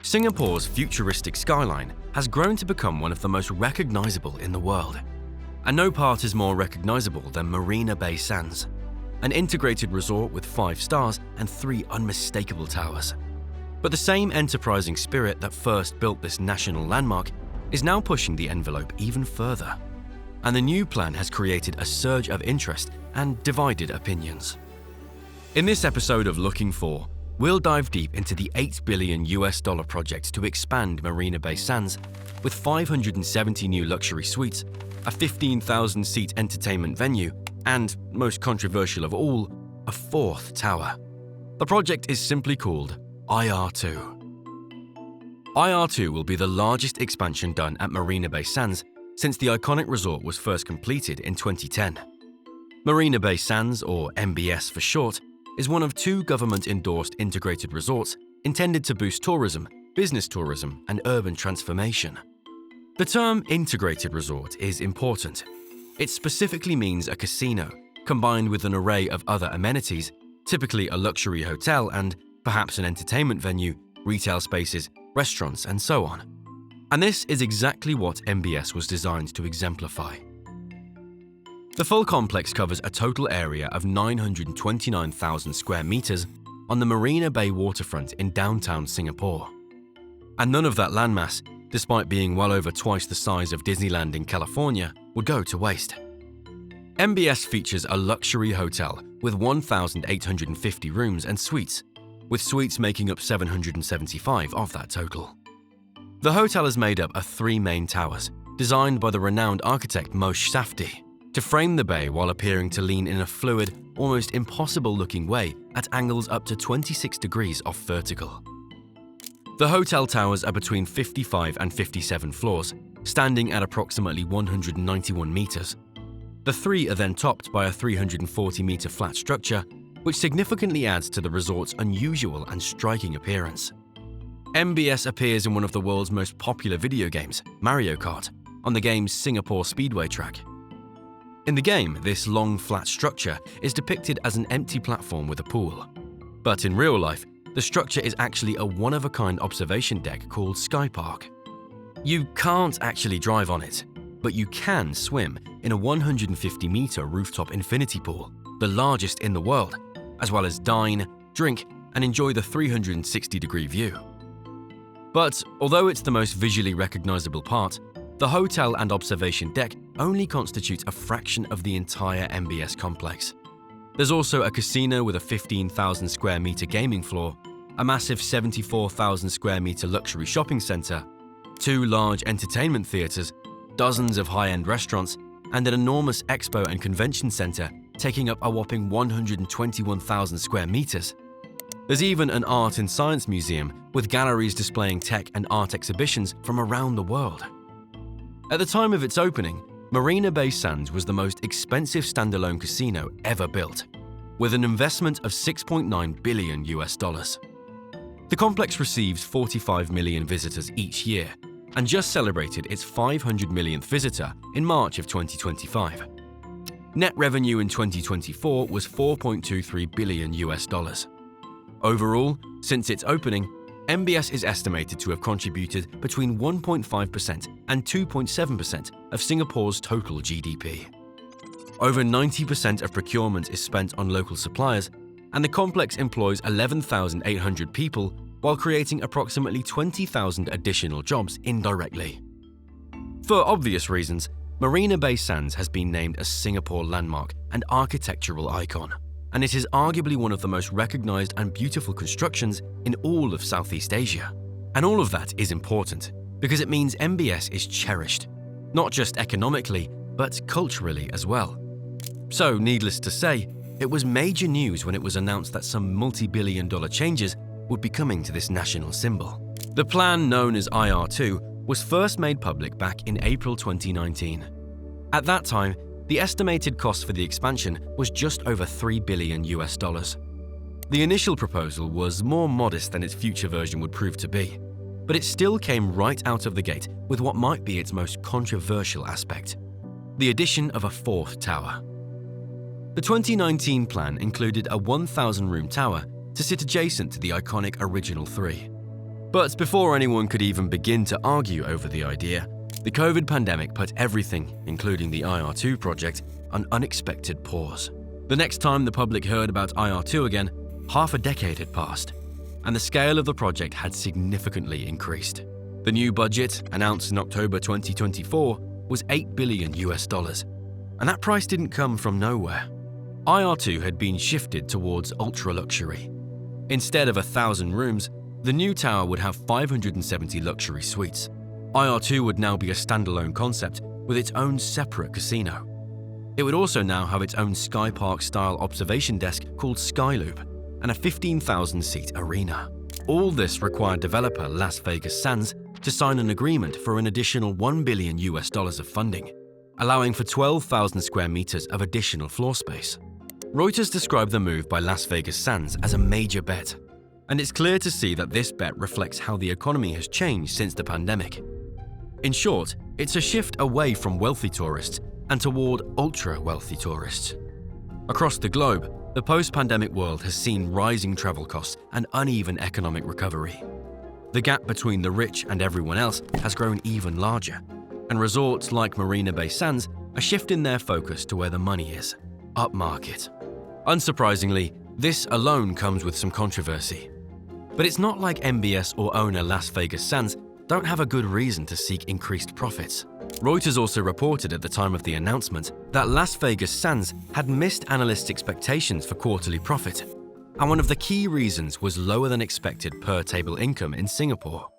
Singapore's futuristic skyline has grown to become one of the most recognizable in the world. And no part is more recognizable than Marina Bay Sands, an integrated resort with 5 stars and 3 unmistakable towers. But the same enterprising spirit that first built this national landmark is now pushing the envelope even further. And the new plan has created a surge of interest and divided opinions. In this episode of Looking For, we'll dive deep into the $8 billion project to expand Marina Bay Sands with 570 new luxury suites, a 15,000-seat entertainment venue, and, most controversial of all, a 4th tower. The project is simply called IR2. IR2 will be the largest expansion done at Marina Bay Sands since the iconic resort was first completed in 2010. Marina Bay Sands, or MBS for short, is one of 2 government-endorsed integrated resorts intended to boost tourism, business tourism, and urban transformation. The term integrated resort is important. It specifically means a casino, combined with an array of other amenities, typically a luxury hotel and perhaps an entertainment venue, retail spaces, restaurants, and so on. And this is exactly what MBS was designed to exemplify. The full complex covers a total area of 929,000 square meters on the Marina Bay waterfront in downtown Singapore. And none of that landmass, despite being well over twice the size of Disneyland in California, would go to waste. MBS features a luxury hotel with 1,850 rooms and suites, with suites making up 775 of that total. The hotel is made up of 3 main towers, designed by the renowned architect Moshe Safdie, to frame the bay while appearing to lean in a fluid, almost impossible-looking way at angles up to 26 degrees off vertical. The hotel towers are between 55 and 57 floors, standing at approximately 191 meters. The 3 are then topped by a 340-meter flat structure, which significantly adds to the resort's unusual and striking appearance. MBS appears in one of the world's most popular video games, Mario Kart, on the game's Singapore Speedway track. In the game, this long, flat structure is depicted as an empty platform with a pool. But in real life, the structure is actually a one-of-a-kind observation deck called Sky Park. You can't actually drive on it, but you can swim in a 150-meter rooftop infinity pool, the largest in the world, as well as dine, drink, and enjoy the 360-degree view. But although it's the most visually recognizable part, the hotel and observation deck only constitute a fraction of the entire MBS complex. There's also a casino with a 15,000 square meter gaming floor, a massive 74,000 square meter luxury shopping center, 2 large entertainment theaters, dozens of high-end restaurants, and an enormous expo and convention center taking up a whopping 121,000 square meters. There's even an art and science museum with galleries displaying tech and art exhibitions from around the world. At the time of its opening, Marina Bay Sands was the most expensive standalone casino ever built, with an investment of $6.9 billion. The complex receives 45 million visitors each year and just celebrated its 500 millionth visitor in March of 2025. Net revenue in 2024 was $4.23 billion. Overall, since its opening, MBS is estimated to have contributed between 1.5% and 2.7% of Singapore's total GDP. Over 90% of procurement is spent on local suppliers, and the complex employs 11,800 people while creating approximately 20,000 additional jobs indirectly. For obvious reasons, Marina Bay Sands has been named a Singapore landmark and architectural icon, and it is arguably one of the most recognized and beautiful constructions in all of Southeast Asia. And all of that is important because it means MBS is cherished, not just economically, but culturally as well. So, needless to say, it was major news when it was announced that some multi-billion-dollar changes would be coming to this national symbol. The plan, known as IR2, was first made public back in April 2019. At that time, the estimated cost for the expansion was just over $3 billion. The initial proposal was more modest than its future version would prove to be, but it still came right out of the gate with what might be its most controversial aspect: the addition of a 4th tower. The 2019 plan included a 1,000-room tower to sit adjacent to the iconic original 3. But before anyone could even begin to argue over the idea, the COVID pandemic put everything, including the IR2 project, on unexpected pause. The next time the public heard about IR2 again, half a decade had passed, and the scale of the project had significantly increased. The new budget, announced in October 2024, was $8 billion, and that price didn't come from nowhere. IR2 had been shifted towards ultra-luxury. Instead of 1,000 rooms, the new tower would have 570 luxury suites. IR2 would now be a standalone concept with its own separate casino. It would also now have its own Sky Park-style observation desk called Skyloop and a 15,000-seat arena. All this required developer Las Vegas Sands to sign an agreement for an additional $1 billion of funding, allowing for 12,000 square meters of additional floor space. Reuters described the move by Las Vegas Sands as a major bet, and it's clear to see that this bet reflects how the economy has changed since the pandemic. In short, it's a shift away from wealthy tourists and toward ultra-wealthy tourists. Across the globe, the post-pandemic world has seen rising travel costs and uneven economic recovery. The gap between the rich and everyone else has grown even larger, and resorts like Marina Bay Sands are shifting their focus to where the money is, upmarket. Unsurprisingly, this alone comes with some controversy. But it's not like MBS or owner Las Vegas Sands don't have a good reason to seek increased profits. Reuters also reported at the time of the announcement that Las Vegas Sands had missed analysts' expectations for quarterly profit, and one of the key reasons was lower than expected per-table income in Singapore.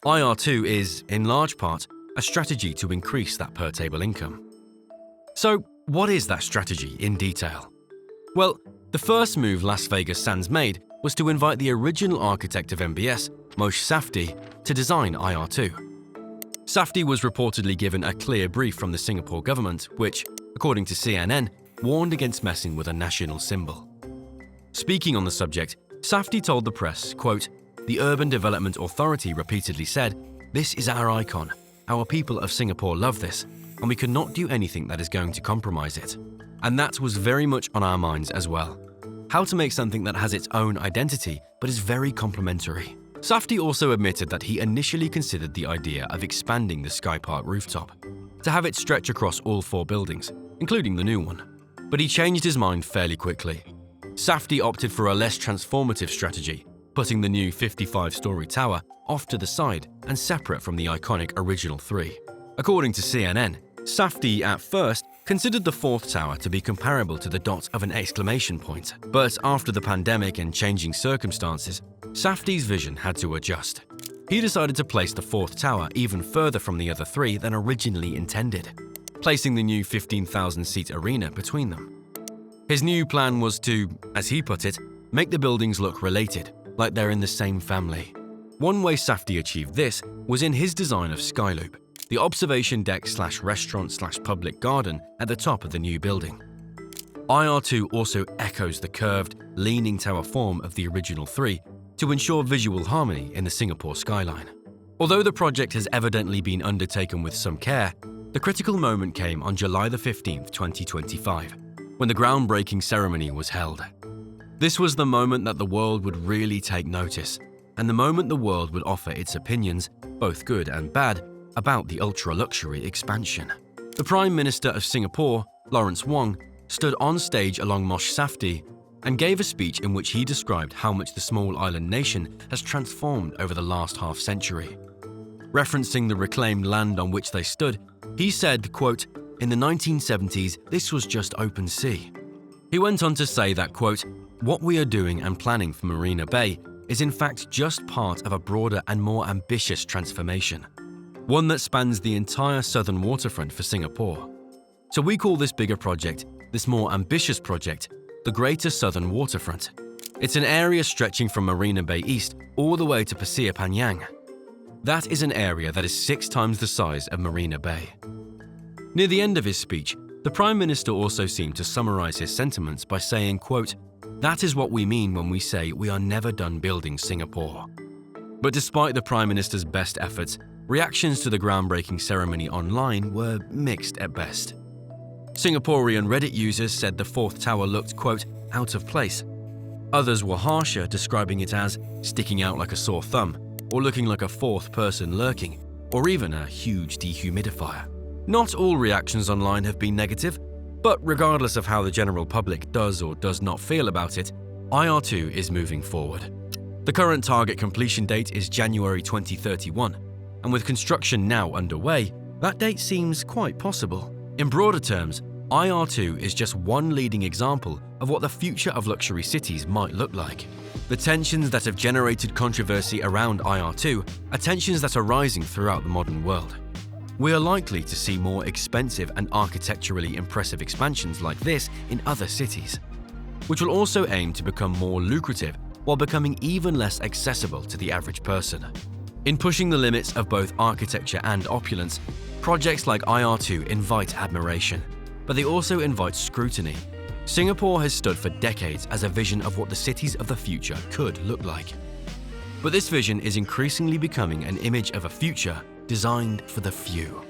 IR2 is, in large part, a strategy to increase that per-table income. So, what is that strategy in detail? Well, the first move Las Vegas Sands made was to invite the original architect of MBS, Moshe Safdie, to design IR2. Safdie was reportedly given a clear brief from the Singapore government, which, according to CNN, warned against messing with a national symbol. Speaking on the subject, Safdie told the press, quote, "The Urban Development Authority repeatedly said, 'This is our icon. Our people of Singapore love this, and we cannot do anything that is going to compromise it.' And that was very much on our minds as well. How to make something that has its own identity but is very complementary." Safdie also admitted that he initially considered the idea of expanding the Sky Park rooftop to have it stretch across all 4 buildings, including the new one. But he changed his mind fairly quickly. Safdie opted for a less transformative strategy, putting the new 55-story tower off to the side and separate from the iconic original 3. According to CNN, Safdie at first considered the 4th tower to be comparable to the dot of an exclamation point. But after the pandemic and changing circumstances, Safdie's vision had to adjust. He decided to place the 4th tower even further from the other 3 than originally intended, placing the new 15,000-seat arena between them. His new plan was to, as he put it, make the buildings look related, like they're in the same family. One way Safdie achieved this was in his design of Skyloop, the observation deck/restaurant/public garden at the top of the new building. IR2 also echoes the curved, leaning tower form of the original 3 to ensure visual harmony in the Singapore skyline. Although the project has evidently been undertaken with some care, the critical moment came on July 15, 2025, when the groundbreaking ceremony was held. This was the moment that the world would really take notice, and the moment the world would offer its opinions, both good and bad, about the ultra-luxury expansion. The Prime Minister of Singapore, Lawrence Wong, stood on stage along Moshe Safdie and gave a speech in which he described how much the small island nation has transformed over the last half-century. Referencing the reclaimed land on which they stood, he said, quote, "In the 1970s, this was just open sea." He went on to say that, quote, "What we are doing and planning for Marina Bay is in fact just part of a broader and more ambitious transformation, one that spans the entire southern waterfront for Singapore. So we call this bigger project, this more ambitious project, the Greater Southern Waterfront. It's an area stretching from Marina Bay East all the way to Pasir Panjang. That is an area that is 6 times the size of Marina Bay." Near the end of his speech, the Prime Minister also seemed to summarize his sentiments by saying, quote, "That is what we mean when we say we are never done building Singapore." But despite the Prime Minister's best efforts, reactions to the groundbreaking ceremony online were mixed at best. Singaporean Reddit users said the 4th tower looked, quote, "out of place." Others were harsher, describing it as sticking out like a sore thumb, or looking like a fourth person lurking, or even a huge dehumidifier. Not all reactions online have been negative, but regardless of how the general public does or does not feel about it, IR2 is moving forward. The current target completion date is January 2031, and with construction now underway, that date seems quite possible. In broader terms, IR2 is just one leading example of what the future of luxury cities might look like. The tensions that have generated controversy around IR2 are tensions that are rising throughout the modern world. We are likely to see more expensive and architecturally impressive expansions like this in other cities, which will also aim to become more lucrative while becoming even less accessible to the average person. In pushing the limits of both architecture and opulence, projects like IR2 invite admiration, but they also invite scrutiny. Singapore has stood for decades as a vision of what the cities of the future could look like. But this vision is increasingly becoming an image of a future designed for the few.